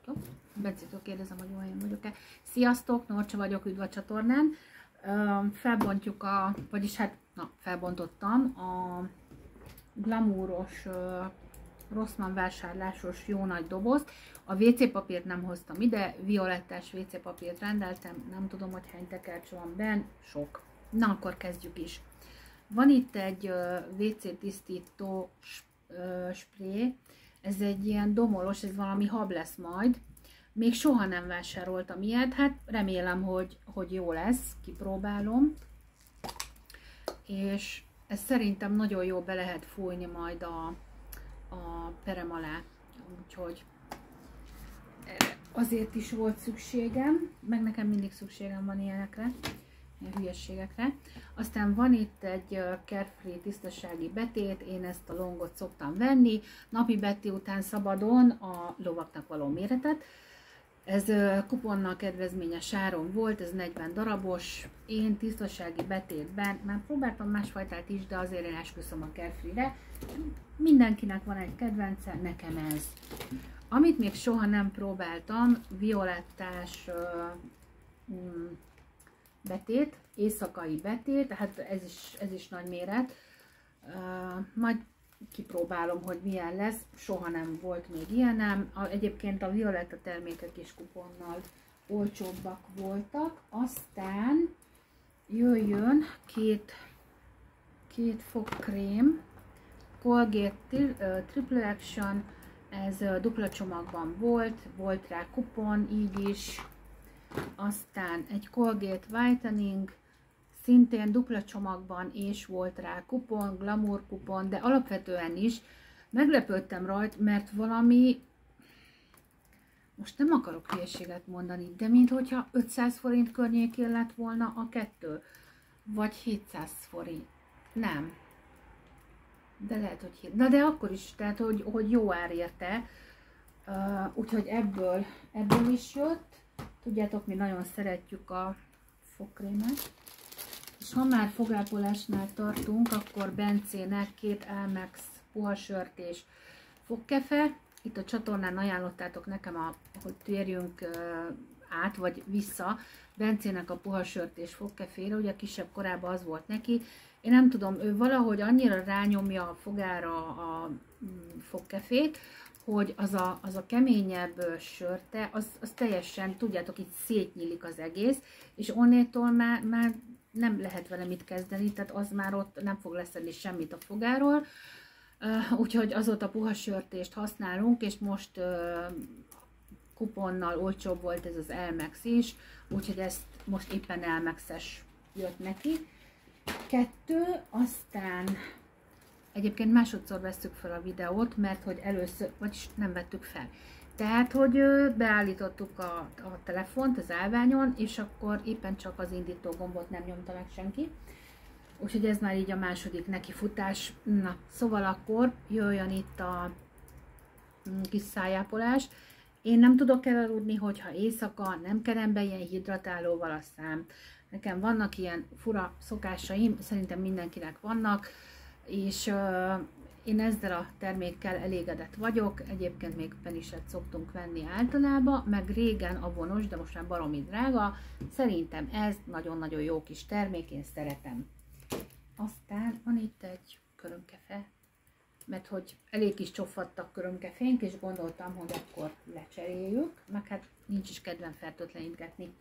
Jó? Bencétől kérdezem, hogy jó helyen vagyok-e. Sziasztok, Norcsa vagyok, üdv a csatornán. Felbontjuk vagyis hát, felbontottam a glamúros Rossmann vásárlásos jó nagy dobozt. A WC papírt nem hoztam ide, violettás WC papírt rendeltem, nem tudom, hogy hány tekercs van benn, sok. Na, akkor kezdjük is. Van itt egy WC tisztító spré, ez egy ilyen domolos, ez valami hab lesz majd. Még soha nem vásároltam ilyet, hát remélem, hogy jó lesz, kipróbálom. És ez szerintem nagyon jó be lehet fújni majd a perem alá, úgyhogy azért is volt szükségem, meg nekem mindig szükségem van ilyenekre, ilyen hülyességekre. Aztán van itt egy Carefree tisztasági betét, én ezt a longot szoktam venni, napi beti után szabadon a lovaknak való méretet. Ez kuponnal kedvezményes áron volt, ez 40 darabos, én tisztasági betétben, már próbáltam másfajtát is, de azért én esküszöm a Carefree-re. Mindenkinek van egy kedvence, nekem ez. Amit még soha nem próbáltam, violettás betét, éjszakai betét, tehát ez is nagy méret. Majd kipróbálom, hogy milyen lesz, soha nem volt még ilyenem. Egyébként a violetta termékek is kuponnal olcsóbbak voltak. Aztán jöjjön két fogkrém, Colgate Triple Action, ez dupla csomagban volt rá kupon, így is. Aztán egy Colgate Whitening, szintén dupla csomagban, és volt rá kupon, glamour kupon, de alapvetően is meglepődtem rajta, mert valami, most nem akarok hülyeséget mondani, de minthogyha 500 forint környékén lett volna a kettő, vagy 700 forint, nem, de lehet, hogy na de akkor is, tehát hogy jó ár érte, úgyhogy ebből is jött. Tudjátok, mi nagyon szeretjük a fogkrémet. És ha már fogápolásnál tartunk, akkor Bencének 2 Elmex puhasört és fogkefe. Itt a csatornán ajánlottátok nekem, hogy térjünk át, vagy vissza Bencének a puhasört és fogkefére, ugye a kisebb korában az volt neki. Én nem tudom, ő valahogy annyira rányomja a fogára a fogkefét, hogy az a keményebb sörte, az teljesen, tudjátok, itt szétnyílik az egész, és onnétól már nem lehet vele mit kezdeni, tehát az már ott nem fog leszedni semmit a fogáról, úgyhogy azóta puha sörtést használunk, és most kuponnal olcsóbb volt ez az Elmex is, úgyhogy ezt most éppen Elmexes jött neki. 2, aztán egyébként másodszor vesszük fel a videót, mert hogy először, vagyis nem vettük fel. Tehát, hogy beállítottuk a telefont az állványon, és akkor éppen csak az indító gombot nem nyomta meg senki. Úgyhogy ez már így a második nekifutás. Na, szóval akkor jöjjön itt a kis szájápolás. Én nem tudok elaludni, hogyha éjszaka nem kerem be ilyen hidratálóval a szám. Nekem vannak ilyen fura szokásaim, szerintem mindenkinek vannak, és én ezzel a termékkel elégedett vagyok, egyébként még peniset szoktunk venni általában, meg régen avonos, de most már baromi drága, szerintem ez nagyon-nagyon jó kis termék, én szeretem. Aztán van itt egy körömkefe, mert hogy elég is csofadtak körömkefénk, és gondoltam, hogy akkor lecseréljük, meg hát nincs is kedvem fertőtlenítgetni,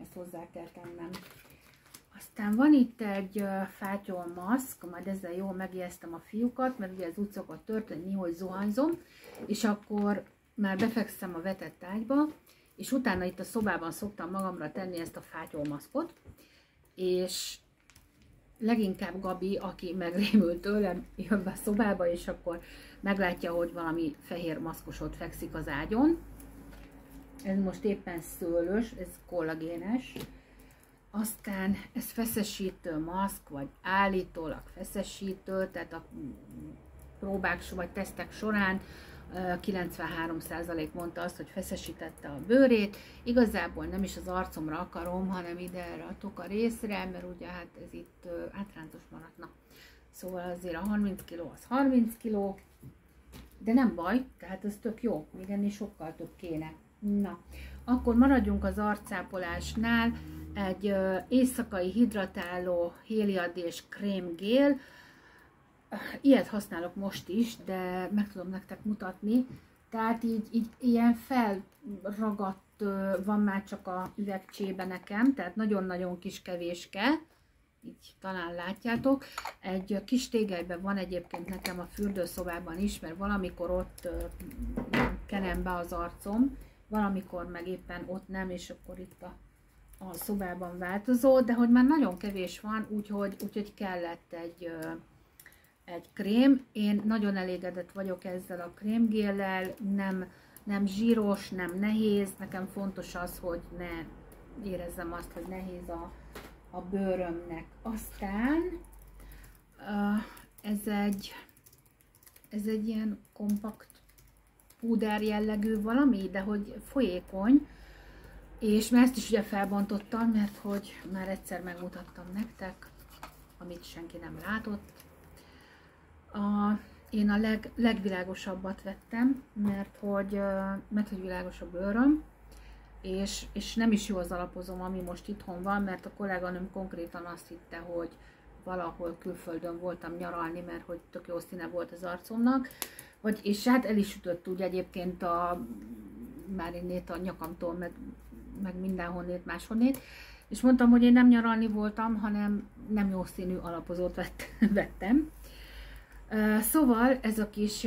ezt hozzá kell tennem. Aztán van itt egy fátyolmaszk, majd ezzel jól megijesztem a fiúkat, mert ugye ez úgy szokott történni, hogy zuhanyzom, és akkor már befekszem a vetett ágyba, és utána itt a szobában szoktam magamra tenni ezt a fátyolmaszkot, és leginkább Gabi, aki megrémült tőlem, jön be a szobába, és akkor meglátja, hogy valami fehér maszkosot fekszik az ágyon. Ez most éppen szőlős, ez kollagénes. Aztán ez feszesítő maszk, vagy állítólag feszesítő, tehát a próbák vagy tesztek során 93% mondta azt, hogy feszesítette a bőrét. Igazából nem is az arcomra akarom, hanem ide erre a toka részre, mert ugye hát ez itt átrántos maradna. Szóval azért a 30 kg az 30 kg, de nem baj, tehát ez tök jó, még ennél sokkal több kéne. Na, akkor maradjunk az arcápolásnál. Egy éjszakai hidratáló héliadés krémgél. Ilyet használok most is, de meg tudom nektek mutatni. Tehát így ilyen felragadt van már csak a üvegcsébe nekem, tehát nagyon-nagyon kis kevéske. Így talán látjátok. Egy kis tégelyben van egyébként nekem a fürdőszobában is, mert valamikor ott kenem be az arcom, valamikor meg éppen ott nem, és akkor itt a szobában változó, de hogy már nagyon kevés van, úgyhogy kellett egy krém. Én nagyon elégedett vagyok ezzel a krémgéllel, nem zsíros, nem nehéz, nekem fontos az, hogy ne érezzem azt, hogy nehéz a bőrömnek. Aztán ez egy ilyen kompakt púder jellegű valami, de hogy folyékony, és ezt is ugye felbontottam, mert hogy már egyszer megmutattam nektek, amit senki nem látott. Én a legvilágosabbat vettem, mert hogy világos a bőröm, és nem is jó az alapozom, ami most itthon van, mert a kolléganőm konkrétan azt hitte, hogy valahol külföldön voltam nyaralni, mert hogy tök jó színe volt az arcomnak, és hát el is ütött úgy egyébként már innét a nyakamtól, meg mindenhonnét máshonnét, és mondtam, hogy én nem nyaralni voltam, hanem nem jó színű alapozót vettem. Szóval ez a kis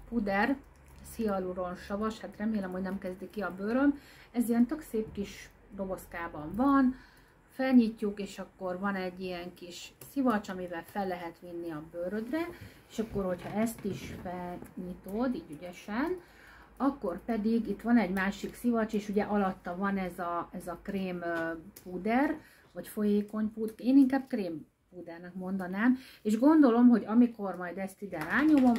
puder, ez hialuron savas, hát remélem, hogy nem kezdi ki a bőröm. Ez ilyen tök szép kis dobozkában van, felnyitjuk, és akkor van egy ilyen kis szivacs, amivel fel lehet vinni a bőrödre, és akkor, hogyha ezt is felnyitod, így ügyesen, akkor pedig itt van egy másik szivacs, és ugye alatta van ez a krém puder, vagy folyékony puder, én inkább krém pudernek mondanám, és gondolom, hogy amikor majd ezt ide rányomom,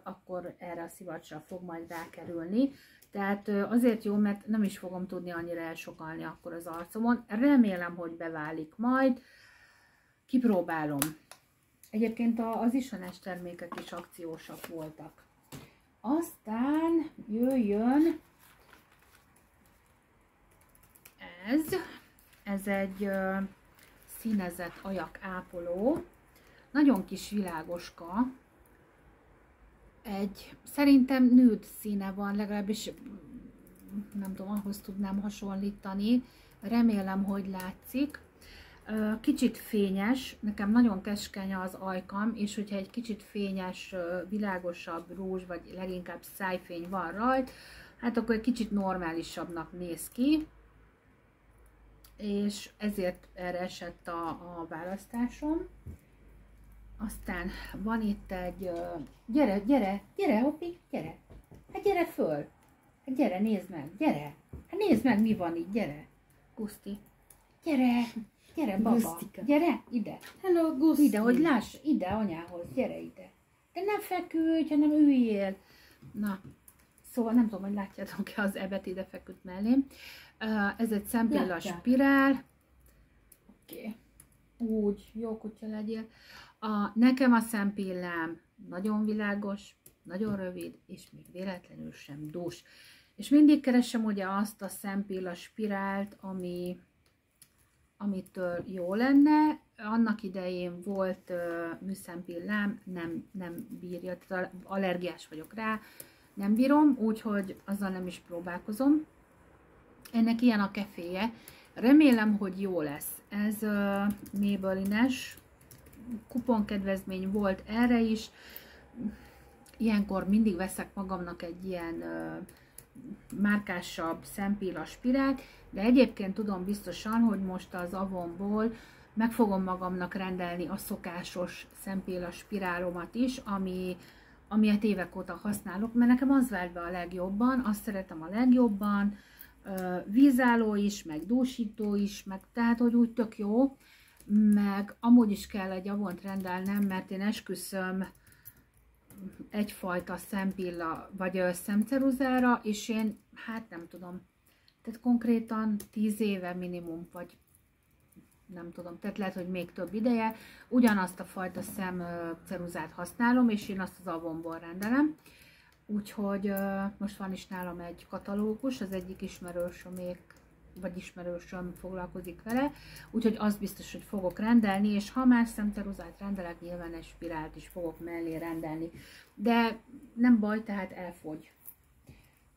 akkor erre a szivacsra fog majd rákerülni. Tehát azért jó, mert nem is fogom tudni annyira elsokalni akkor az arcomon. Remélem, hogy beválik majd. Kipróbálom. Egyébként az Isonás termékek is akciósak voltak. Aztán jöjjön ez egy színezett ajak ápoló, nagyon kis világoska, szerintem nude színe van, legalábbis nem tudom, ahhoz tudnám hasonlítani, remélem, hogy látszik. Kicsit fényes, nekem nagyon keskeny az ajkam, és hogyha egy kicsit fényes, világosabb rúzs, vagy leginkább szájfény van rajta, hát akkor egy kicsit normálisabbnak néz ki, és ezért erre esett a választásom. Aztán van itt egy, gyere, Hopi, gyere, hát gyere föl, hát gyere, nézd meg, gyere, hát nézd meg, mi van itt, gyere, Guszti, gyere, baba, Gusztika. Gyere, ide, Hello, Guszti. Ide, hogy láss, ide anyához, gyere ide, de nem feküdj, hanem üljél. Na, szóval nem tudom, hogy látjátok-e, az ebet ide feküdt mellém. Ez egy szempilla spirál. Oké. Úgy, jó kutya legyél. Nekem a szempillám nagyon világos, nagyon rövid, és még véletlenül sem dús. És mindig keresem ugye azt a szempilla spirált, amitől jó lenne. Annak idején volt műszempillám, nem bírja, tehát allergiás vagyok rá, nem bírom, úgyhogy azzal nem is próbálkozom. Ennek ilyen a keféje. Remélem, hogy jó lesz. Ez Maybelline-es kuponkedvezmény volt erre is. Ilyenkor mindig veszek magamnak egy ilyen márkásabb szempilla spirált, de egyébként tudom biztosan, hogy most az Avonból meg fogom magamnak rendelni a szokásos szempilla spirálomat is, amilyet évek óta használok, mert nekem az vált be a legjobban, azt szeretem a legjobban, vízálló is, meg dúsító is, meg tehát, hogy úgy tök jó, meg amúgy is kell egy Avont rendelnem, mert én esküszöm egyfajta szempilla, vagy szemceruzára, és én, hát nem tudom, tehát konkrétan 10 éve minimum, vagy nem tudom, tehát lehet, hogy még több ideje, ugyanazt a fajta szemceruzát használom, és én azt az Avonból rendelem. Úgyhogy most van is nálam egy katalógus, az egyik ismerősöm foglalkozik vele, úgyhogy az biztos, hogy fogok rendelni, és ha más szemceruzát rendelek, nyilván egy spirált is fogok mellé rendelni. De nem baj, tehát elfogy.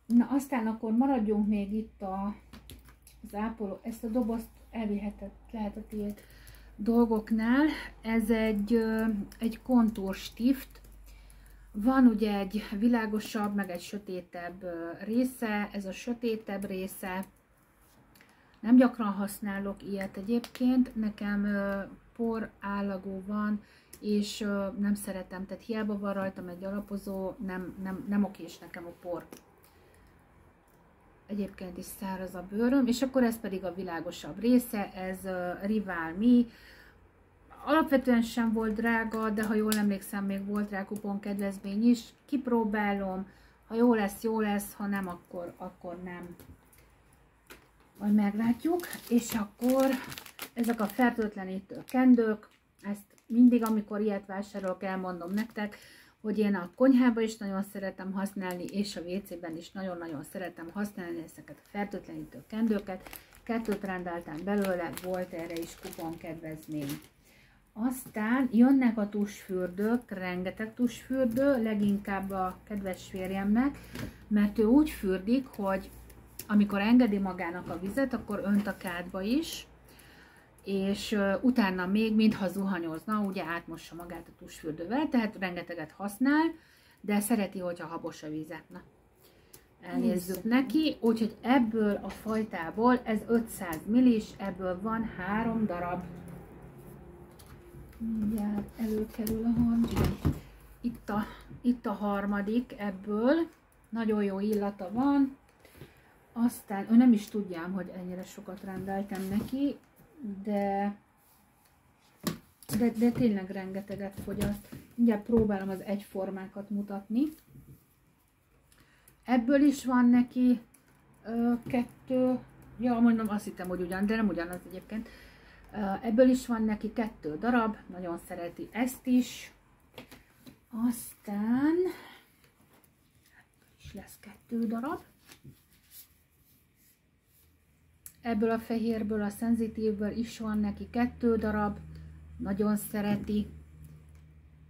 Na, aztán akkor maradjunk még itt az ápoló, ezt a dobozt lehet a tiéd dolgoknál. Ez egy kontúrstift. Van ugye egy világosabb, meg egy sötétebb része, ez a sötétebb része. Nem gyakran használok ilyet egyébként, nekem por állagú van, és nem szeretem, tehát hiába van rajtam egy alapozó, nem okés nekem a por. Egyébként is száraz a bőröm, és akkor ez pedig a világosabb része, ez Rival Me. Alapvetően sem volt drága, de ha jól emlékszem, még volt rá kuponkedvezmény is. Kipróbálom, ha jó lesz, ha nem, akkor nem. Majd meglátjuk. És akkor ezek a fertőtlenítő kendők, ezt mindig, amikor ilyet vásárolok, elmondom nektek, hogy én a konyhában is nagyon szeretem használni, és a WC-ben is nagyon-nagyon szeretem használni ezeket a fertőtlenítő kendőket. 2 rendeltem belőle, volt erre is kuponkedvezmény. Aztán jönnek a tusfürdők, rengeteg tusfürdő, leginkább a kedves férjemnek, mert ő úgy fürdik, hogy amikor engedi magának a vizet, akkor önt a kádba is, és utána még, mintha zuhanyozna, ugye átmossa magát a tusfürdővel, tehát rengeteget használ, de szereti, hogyha habos a víze. Na, elnézzük neki, úgyhogy ebből a fajtából, ez 500 millis, ebből van 3 darab. Mindjárt előkerül a hang. Itt a harmadik ebből, nagyon jó illata van, aztán ő nem is tudjám, hogy ennyire sokat rendeltem neki, de tényleg rengeteget fogyaszt. Mindjárt próbálom az egyformákat mutatni. Ebből is van neki 2, ja, mondom, azt hittem, hogy ugyan, de nem ugyanaz egyébként. Ebből is van neki 2 darab, nagyon szereti ezt is. Aztán is lesz 2 darab. Ebből a fehérből, a szenzitívből is van neki 2 darab, nagyon szereti.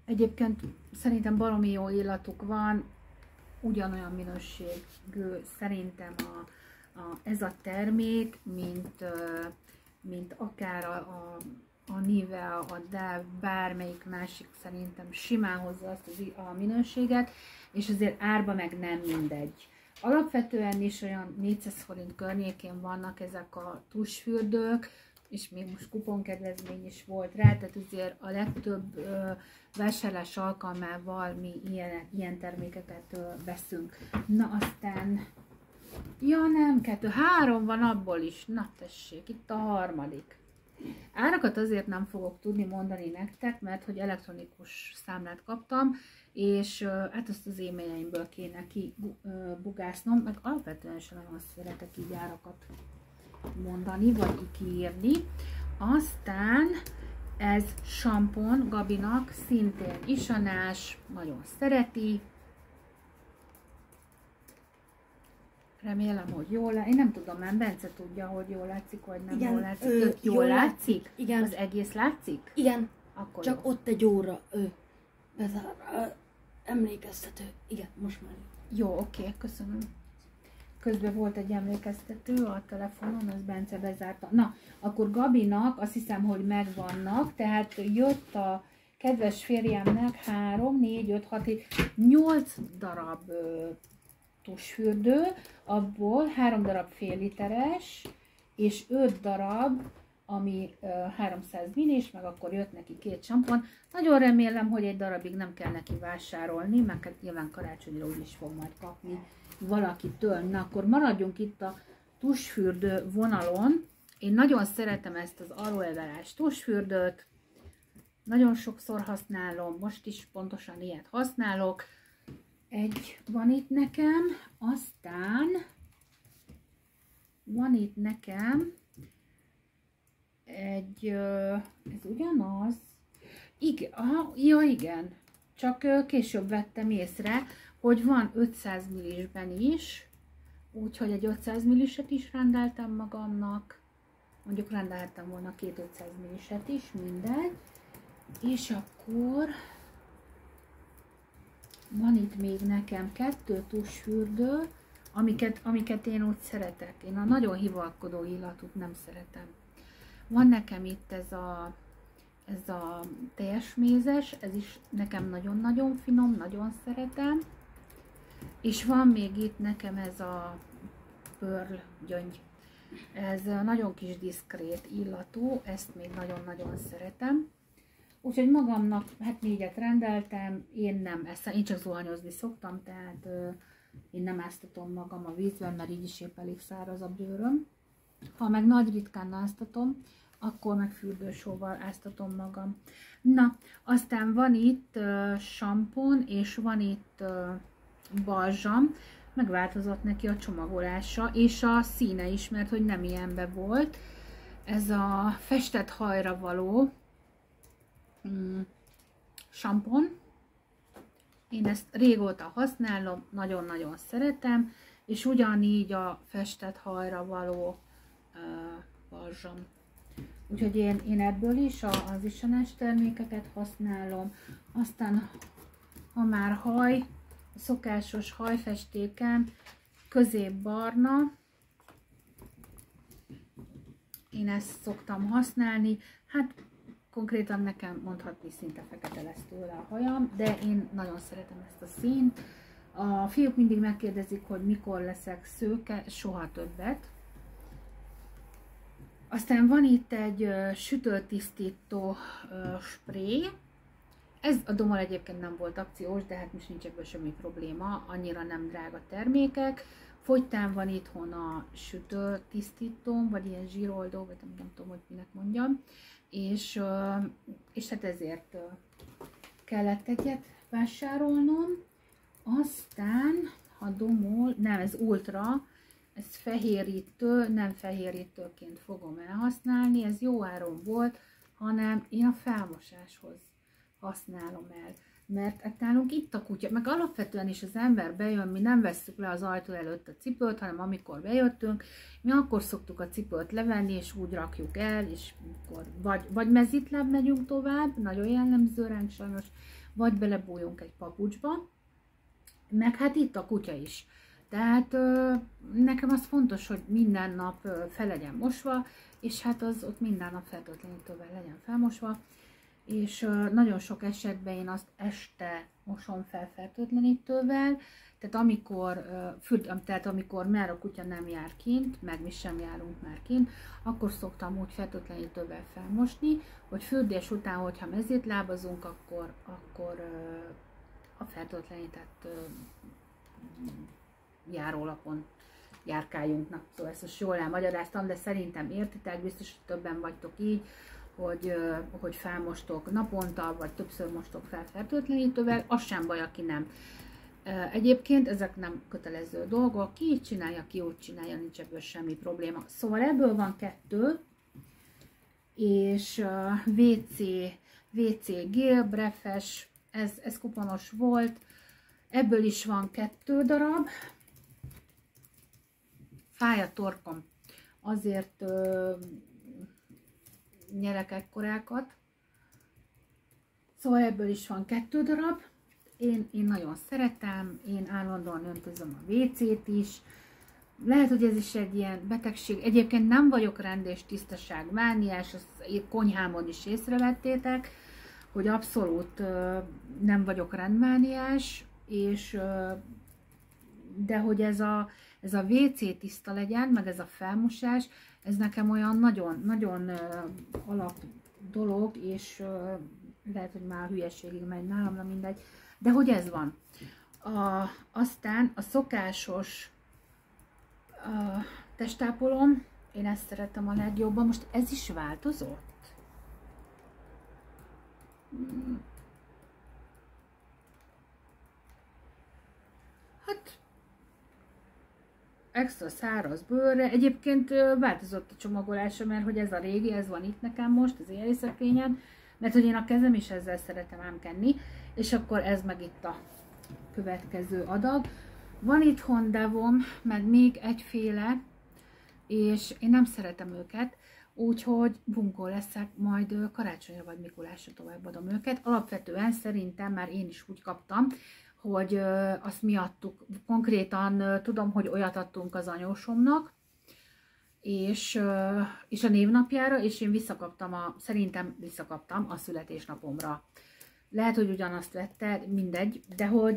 Egyébként szerintem baromi jó illatuk van, ugyanolyan minőségű szerintem ez a termék, mint akár a Nivea, a Dove, bármelyik másik, szerintem simán hozza azt a minőséget, és azért árba meg nem mindegy. Alapvetően is olyan 400 forint környékén vannak ezek a tusfürdők, és még most kuponkedvezmény is volt rá, tehát azért a legtöbb vásárlás alkalmával mi ilyen termékeket veszünk. Na aztán, ja nem, 2, 3 van abból is, na tessék, itt a harmadik. Árakat azért nem fogok tudni mondani nektek, mert hogy elektronikus számlát kaptam, és hát azt az e-mailjeimből kéne kibugásznom, meg alapvetően sem nagyon szeretek így árakat mondani, vagy kiírni. Aztán ez sampon Gabinak, szintén isanás, nagyon szereti. Remélem, hogy jól látszik. Én nem tudom, már Bence tudja, hogy jól látszik, vagy nem. Igen, jól látszik. Jól látszik? Igen. Az egész látszik? Igen. Akkor csak jó. Ott egy óra emlékeztető. Igen, most már. Jó, oké, köszönöm. Közben volt egy emlékeztető a telefonon, az Bence bezárta. Na, akkor Gabinak azt hiszem, hogy megvannak, tehát jött a kedves férjemnek 3, 4, 5, 6, 8 darab tusfürdő, abból 3 darab fél literes, és 5 darab, ami 300 millis, meg akkor jött neki 2 sampon. Nagyon remélem, hogy egy darabig nem kell neki vásárolni, mert hát nyilván karácsonyra úgy is fog majd kapni valakitől. Na, akkor maradjunk itt a tusfürdő vonalon. Én nagyon szeretem ezt az aloe verás tusfürdőt. Nagyon sokszor használom, most is pontosan ilyet használok. Egy van itt nekem, aztán van itt nekem egy, ez ugyanaz? Igen, aha, ja igen, csak később vettem észre, hogy van 500 millisben is, úgyhogy egy 500 milliset is rendeltem magamnak, mondjuk rendeltem volna 2 500 milliset is, mindegy, és akkor van itt még nekem 2 tusfürdő, amiket én úgy szeretek. Én a nagyon hivalkodó illatút nem szeretem. Van nekem itt ez a teljesmézes, ez is nekem nagyon-nagyon finom, nagyon szeretem. És van még itt nekem ez a Pearl gyöngy. Ez nagyon kis diszkrét illatú, ezt még nagyon-nagyon szeretem. Úgyhogy magamnak hát 4-et rendeltem, én nem eszem, én csak zuhanyozni szoktam, tehát én nem áztatom magam a vízben, mert így is épp elég száraz a bőröm. Ha meg nagy ritkán áztatom, akkor meg fürdősóval áztatom magam. Na, aztán van itt sampon, és van itt balzsam, megváltozott neki a csomagolása, és a színe is, mert hogy nem ilyenbe volt. Ez a festett hajra való sampon. Én ezt régóta használom, nagyon-nagyon szeretem, és ugyanígy a festett hajra való balzsam. Úgyhogy én ebből is az isones termékeket használom. Aztán, ha már haj, a szokásos hajfestékem középbarna, én ezt szoktam használni, hát konkrétan nekem mondhatni szinte fekete lesz tőle a hajam, de én nagyon szeretem ezt a színt. A fiúk mindig megkérdezik, hogy mikor leszek szőke, soha többet. Aztán van itt egy sütőtisztító spré. Ez a Domol egyébként nem volt akciós, de hát most nincs ebből semmi probléma, annyira nem drága termékek. Fogytán van itthon a sütőtisztítóm, vagy ilyen zsíroldó, vagy nem tudom, hogy minek mondjam. És hát ezért kellett egyet vásárolnom. Aztán a Domol, nem, ez Ultra, ez fehérítő, nem fehérítőként fogom elhasználni, ez jó áron volt, hanem én a felmosáshoz használom el. Mert hát nálunk itt a kutya, meg alapvetően is az ember bejön, mi nem vesszük le az ajtó előtt a cipőt, hanem amikor bejöttünk, mi akkor szoktuk a cipőt levenni, és úgy rakjuk el, és akkor vagy mezitláb megyünk tovább, nagyon jellemző ránk sajnos, vagy belebújunk egy papucsba, meg hát itt a kutya is. Tehát nekem az fontos, hogy minden nap fel legyen mosva, és hát az ott minden nap fertőtlenítővel legyen felmosva, és nagyon sok esetben én azt este mosom fel fertőtlenítővel, tehát amikor már a kutya nem jár kint, meg mi sem járunk már kint, akkor szoktam úgy fertőtlenítővel felmosni, hogy fürdés után, hogyha mezítlábazunk, akkor a fertőtlenített járólapon járkáljunk. Na, szóval ezt most jól elmagyaráztam, de szerintem értitek, biztos, hogy többen vagytok így, hogy felmostok naponta, vagy többször mostok fel fertőtlenítővel, az sem baj, aki nem. Egyébként ezek nem kötelező dolgok, ki így csinálja, ki úgy csinálja, nincs ebből semmi probléma. Szóval ebből van 2, és WC Gel Brefes, ez kuponos volt, ebből is van 2 darab. Fáj a torkom, azért nyerek ekkorákat. Szóval ebből is van 2 darab. Én nagyon szeretem, én állandóan öntözöm a WC-t is. Lehet, hogy ez is egy ilyen betegség. Egyébként nem vagyok rend és tisztaság mániás, azt konyhámon is észrevettétek, hogy abszolút nem vagyok rendmániás, és de hogy ez a WC tiszta legyen, meg ez a felmosás, ez nekem olyan nagyon alap dolog, és lehet, hogy már a hülyeségig megy nálam, na mindegy, de hogy ez van. Aztán a szokásos testápolom, én ezt szeretem a legjobban, most ez is változott? Hát extra száraz bőrre. Egyébként változott a csomagolása, mert hogy ez a régi, ez van itt nekem most, az éjjeli szekrényen, mert hogy én a kezem is ezzel szeretem ám kenni, és akkor ez meg itt a következő adag. Van itthon Devon, meg még egyféle, és én nem szeretem őket, úgyhogy bunkó leszek, majd karácsonyra vagy Mikulásra továbbadom őket. Alapvetően szerintem már én is úgy kaptam, hogy azt mi adtuk. Konkrétan tudom, hogy olyat adtunk az anyósomnak, és a névnapjára, és én szerintem visszakaptam a születésnapomra. Lehet, hogy ugyanazt vette, mindegy, de hogy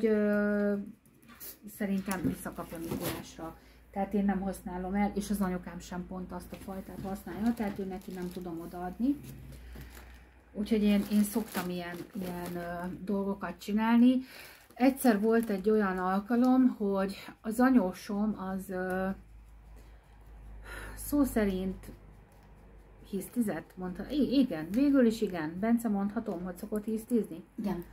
szerintem visszakapja Mikulásra. Tehát én nem használom el, és az anyukám sem pont azt a fajtát használja, tehát ő neki nem tudom odaadni. Úgyhogy én szoktam ilyen dolgokat csinálni. Egyszer volt egy olyan alkalom, hogy az anyósom az szó szerint hisztizett, mondta. Igen, végül is igen. Bence, mondhatom, hogy szokott hisztizni? Igen.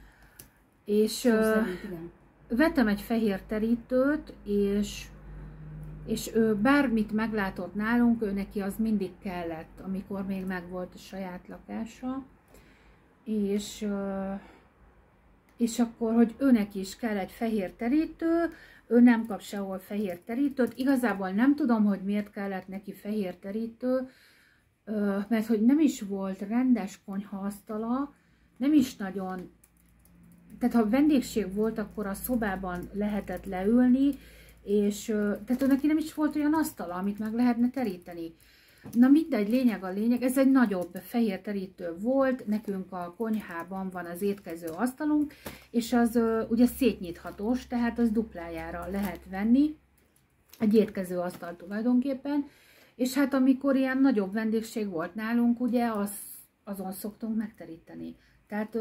És szerint, igen. vettem egy fehér terítőt, és ő bármit meglátott nálunk, ő neki az mindig kellett, amikor még megvolt a saját lakása. És akkor, hogy őnek is kell egy fehér terítő, ő nem kap sehol fehér terítőt. Igazából nem tudom, hogy miért kellett neki fehér terítő, mert hogy nem is volt rendes konyhaasztala, nem is nagyon, tehát ha vendégség volt, akkor a szobában lehetett leülni, és tehát neki nem is volt olyan asztala, amit meg lehetne teríteni. Na mindegy, lényeg a lényeg, ez egy nagyobb fehér terítő volt, nekünk a konyhában van az étkező asztalunk, és az ugye szétnyithatós, tehát az duplájára lehet venni, egy étkező asztal tulajdonképpen, és hát amikor ilyen nagyobb vendégség volt nálunk, ugye azon szoktunk megteríteni. Tehát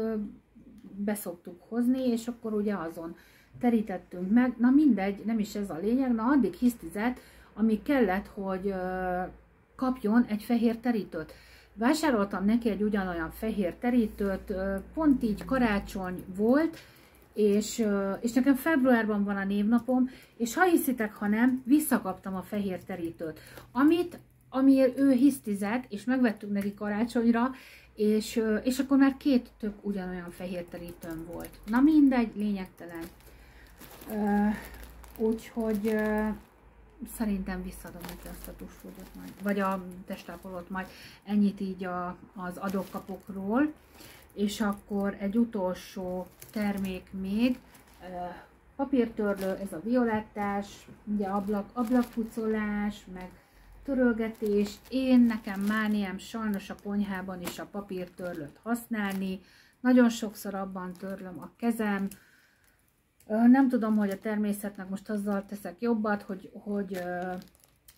beszoktuk hozni, és akkor ugye azon terítettünk meg. Na mindegy, nem is ez a lényeg, na addig hisztizett, ami kellett, hogy kapjon egy fehér terítőt. Vásároltam neki egy ugyanolyan fehér terítőt, pont így karácsony volt, és nekem februárban van a névnapom, és ha hiszitek, ha nem, visszakaptam a fehér terítőt, amiért ő hisztizett, és megvettük neki karácsonyra, és akkor már két tök ugyanolyan fehér terítőm volt. Na mindegy, lényegtelen. Úgyhogy szerintem visszadom neki azt a tusfódot majd, vagy a testápolót majd. Ennyit így az adok-kapokról. És akkor egy utolsó termék még, papírtörlő, ez a violettás, ugye ablakpucolás, meg törölgetés. Nekem mániám sajnos a konyhában is a papírtörlőt használni. Nagyon sokszor abban törlöm a kezem. Nem tudom, hogy a természetnek most azzal teszek jobbat, hogy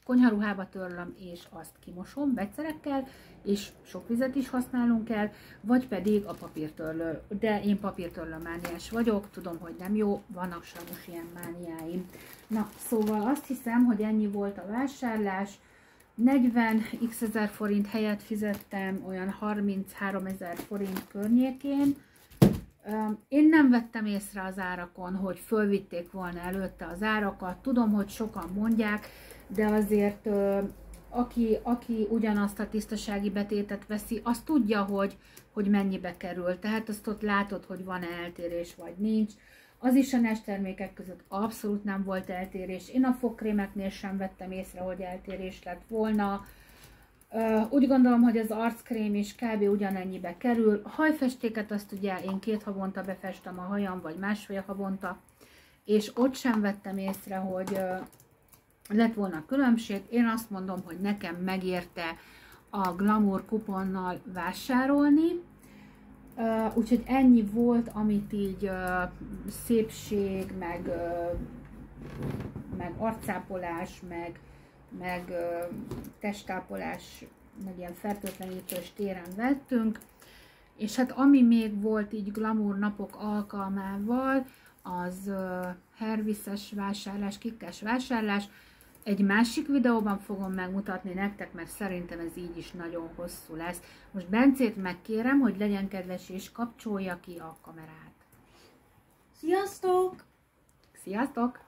konyharuhába törlöm, és azt kimosom vegyszerekkel, és sok vizet is használunk el, vagy pedig a papírtörlő. De én papírtörlő mániás vagyok, tudom, hogy nem jó, vannak sajnos ilyen mániáim. Na, szóval azt hiszem, hogy ennyi volt a vásárlás. 40x ezer forint helyett fizettem olyan 33 000 forint környékén. Én nem vettem észre az árakon, hogy fölvitték volna előtte az árakat. Tudom, hogy sokan mondják, de azért aki ugyanazt a tisztasági betétet veszi, az tudja, hogy mennyibe kerül. Tehát azt ott látod, hogy van-e eltérés, vagy nincs. Az is termékek között abszolút nem volt eltérés. Én a fogkrémeknél sem vettem észre, hogy eltérés lett volna. Úgy gondolom, hogy az arckrém is kb. Ugyanennyibe kerül. A hajfestéket azt ugye én 2 havonta befestem a hajam, vagy 1,5 havonta, és ott sem vettem észre, hogy lett volna különbség. Én azt mondom, hogy nekem megérte a Glamour kuponnal vásárolni. Úgyhogy ennyi volt, amit így szépség, meg arcápolás, meg testápolás, meg ilyen fertőtlenítős téren vettünk. És hát ami még volt így Glamour napok alkalmával, az Hervises vásárlás, kikkes vásárlás. Egy másik videóban fogom megmutatni nektek, mert szerintem ez így is nagyon hosszú lesz. Most Bencét megkérem, hogy legyen kedves és kapcsolja ki a kamerát. Sziasztok! Sziasztok!